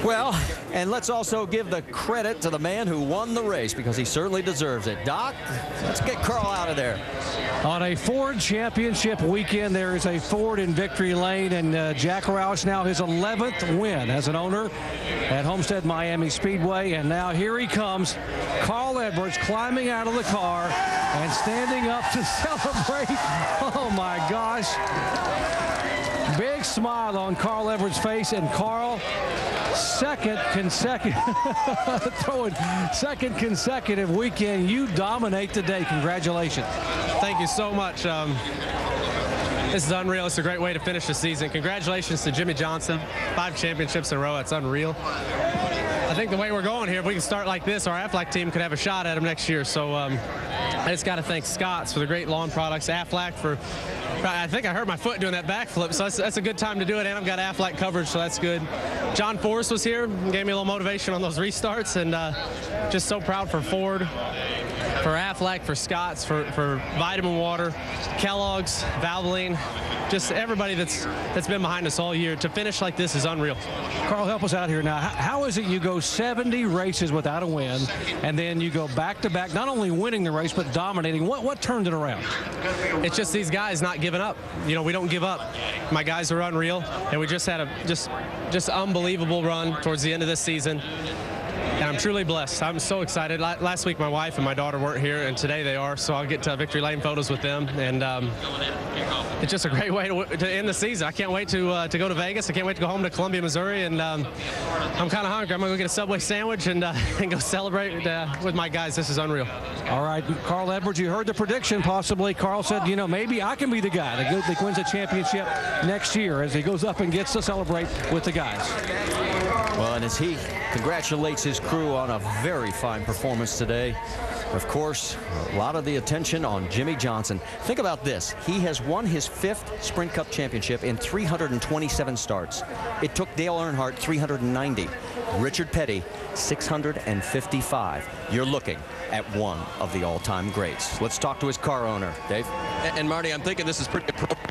Well, and let's also give the credit to the man who won the race, because he certainly deserves it. Doc, let's get Carl out of there. On a Ford Championship weekend, there is a Ford in Victory Lane, and Jack Roush now his 11th win as an owner at Homestead Miami Speedway. And now here he comes, Carl Edwards, climbing out of the car and standing up to celebrate. Oh my gosh. Big smile on Carl Edwards' face, and Carl, second consecutive weekend. You dominate the day. Congratulations. Thank you so much. This is unreal. It's a great way to finish the season. Congratulations to Jimmie Johnson. 5 championships in a row. That's unreal. I think the way we're going here, if we can start like this, our Aflac team could have a shot at him next year. So I just got to thank Scott's for the great lawn products, Aflac for, I think I hurt my foot doing that backflip, so that's a good time to do it, and I've got Aflac coverage, so that's good. John Forrest was here, gave me a little motivation on those restarts, and just so proud for Ford, for Aflac, for Scott's, for Vitamin Water, Kellogg's, Valvoline, just everybody that's been behind us all year. To finish like this is unreal. Carl, help us out here now. How is it you go 70 races without a win, and then you go back-to-back, not only winning the race, but dominating? What turned it around? It's just these guys not giving up. You know, we don't give up. My guys are unreal, and we just had a just unbelievable run towards the end of this season. And I'm truly blessed. I'm so excited. Last week, my wife and my daughter weren't here, and today they are, so I'll get to Victory Lane photos with them. And it's just a great way to end the season. I can't wait to go to Vegas. I can't wait to go home to Columbia, Missouri, and I'm kind of hungry. I'm going to go get a Subway sandwich and go celebrate with my guys. This is unreal. All right, Carl Edwards, you heard the prediction possibly. Carl said, you know, maybe I can be the guy that wins a championship next year as he goes up and gets to celebrate with the guys. Well, and as he congratulates his crew on a very fine performance today, of course, a lot of the attention on Jimmie Johnson. Think about this. He has won his 5th Sprint Cup championship in 327 starts. It took Dale Earnhardt 390. Richard Petty, 655. You're looking at one of the all-time greats. Let's talk to his car owner, Dave. And Marty, I'm thinking this is pretty appropriate.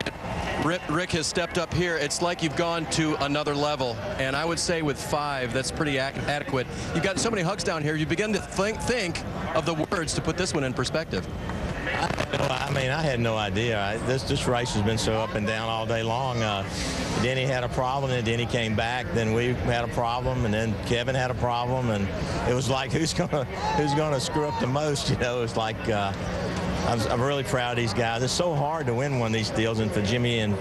Rick has stepped up here. It's like you've gone to another level, and I would say with 5, that's pretty adequate. You've got so many hugs down here, you begin to think of the words to put this one in perspective. I mean, I had no idea. This race has been so up and down all day long. Denny had a problem, and Denny came back. Then we had a problem, and then Kevin had a problem, and it was like who's gonna screw up the most? You know, it's like. I'm really proud of these guys. It's so hard to win one of these deals, and for Jimmie and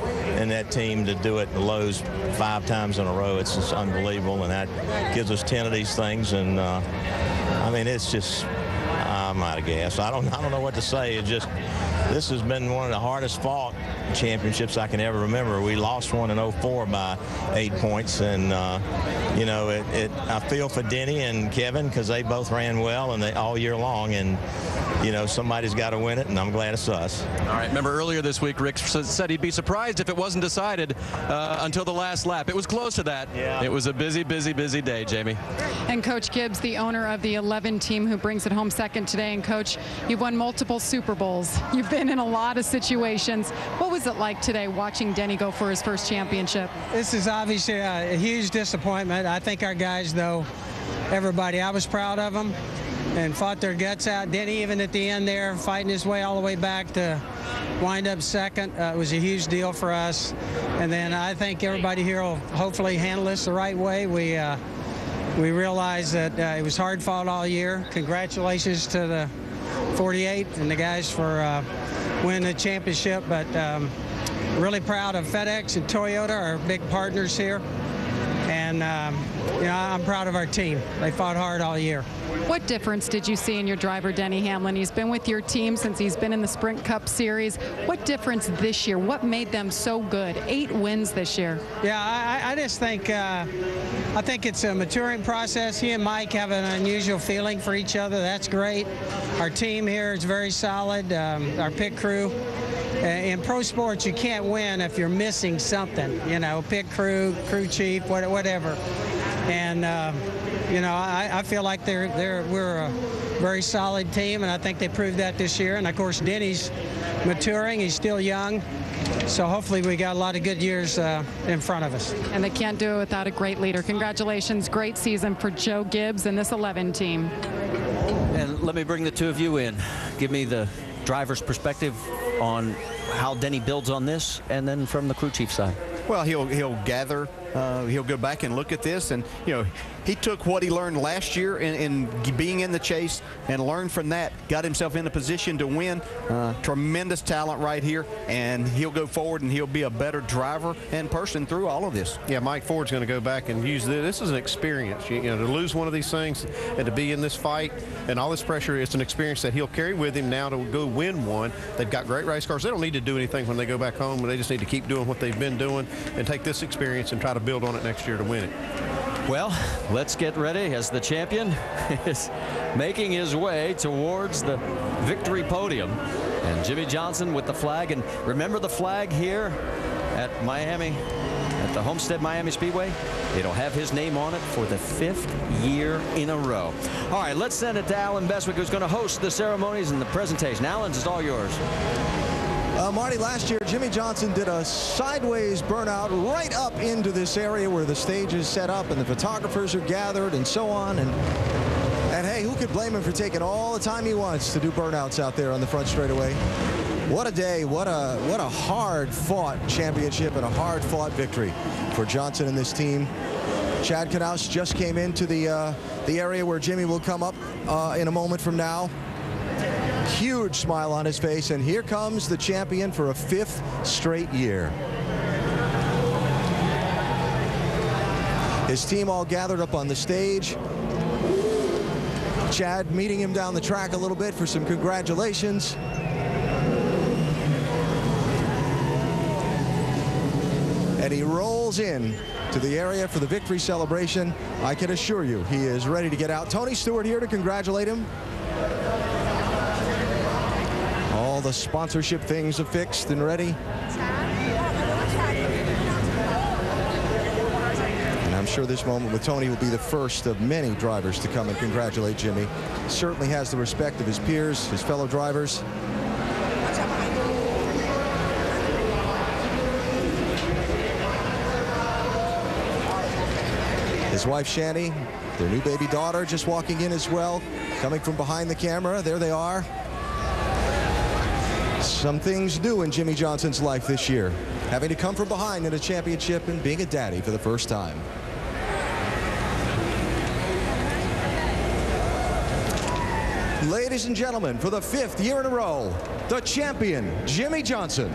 that team to do it at the Lowe's 5 times in a row, it's just unbelievable, and that gives us 10 of these things. And I mean, it's just, I'm out of gas. I don't know what to say. It just, this has been one of the hardest fought championships I can ever remember. We lost one in 04 by 8 points, and you know, I feel for Denny and Kevin because they both ran well and all year long, and you know, somebody's got to win it, and I'm glad it's us. All right, remember earlier this week, Rick said he'd be surprised if it wasn't decided until the last lap. It was close to that. Yeah. It was a busy day, Jamie. And Coach Gibbs, the owner of the 11 team who brings it home second today. And Coach, you've won multiple Super Bowls. You've been in a lot of situations. What was it like today watching Denny go for his first championship? This is obviously a huge disappointment. I think our guys, though, everybody, I was proud of them and fought their guts out. Denny, even at the end there, fighting his way all the way back to wind up second. It was a huge deal for us. And then I think everybody here will hopefully handle this the right way. We realize that it was hard fought all year. Congratulations to the 48 and the guys for winning the championship. But really proud of FedEx and Toyota, our big partners here. And you know, I'm proud of our team. They fought hard all year. What difference did you see in your driver, Denny Hamlin? He's been with your team since he's been in the Sprint Cup Series. What difference this year? What made them so good? 8 wins this year. Yeah, I just think I think it's a maturing process. He and Mike have an unusual feeling for each other. That's great. Our team here is very solid. Our pit crew. In pro sports, you can't win if you're missing something. You know, pit crew, crew chief, whatever. And you know, I feel like we're a very solid team, and I think they proved that this year. And of course, Denny's maturing. He's still young, So hopefully we got a lot of good years in front of us. And they can't do it without a great leader. Congratulations. Great season for Joe Gibbs and this 11 team. And let me bring the two of you in. Give me the driver's perspective on how Denny builds on this, and then from the crew chief side. Well, he'll gather. He'll go back and look at this, and he took what he learned last year in being in the chase and learned from that, got himself in a position to win. Tremendous talent right here, and he'll go forward and he'll be a better driver and person through all of this. Yeah, Mike Ford's going to go back and use this. This is an experience. To lose one of these things and to be in this fight and all this pressure, it's an experience that he'll carry with him now to go win one. They've got great race cars. They don't need to do anything when they go back home. They just need to keep doing what they've been doing and take this experience and try to build on it next year to win it. Well, let's get ready as the champion is making his way towards the victory podium. And Jimmie Johnson with the flag. And remember the flag here at Miami, at the Homestead Miami Speedway? It'll have his name on it for the 5th year in a row. All right, let's send it to Alan Bestwick, who's going to host the ceremonies and the presentation. Alan, it's all yours. Marty, last year, Jimmie Johnson did a sideways burnout right up into this area where the stage is set up and the photographers are gathered and so on. And hey, who could blame him for taking all the time he wants to do burnouts out there on the front straightaway? What a day, what a hard-fought championship and a hard-fought victory for Johnson and this team. Chad Knaus just came into the area where Jimmie will come up in a moment from now. Huge smile on his face, and here comes the champion for a 5th straight year. His team all gathered up on the stage. Chad meeting him down the track a little bit for some congratulations. And he rolls in to the area for the victory celebration. I can assure you he is ready to get out. Tony Stewart here to congratulate him. All the sponsorship things are fixed and ready. And I'm sure this moment with Tony will be the first of many drivers to come and congratulate Jimmie. Certainly has the respect of his peers, his fellow drivers. His wife Shani, their new baby daughter just walking in as well, coming from behind the camera. There they are. Some things new in Jimmie Johnson's life this year, having to come from behind in a championship and being a daddy for the first time. Ladies and gentlemen, for the 5th year in a row, the champion, Jimmie Johnson.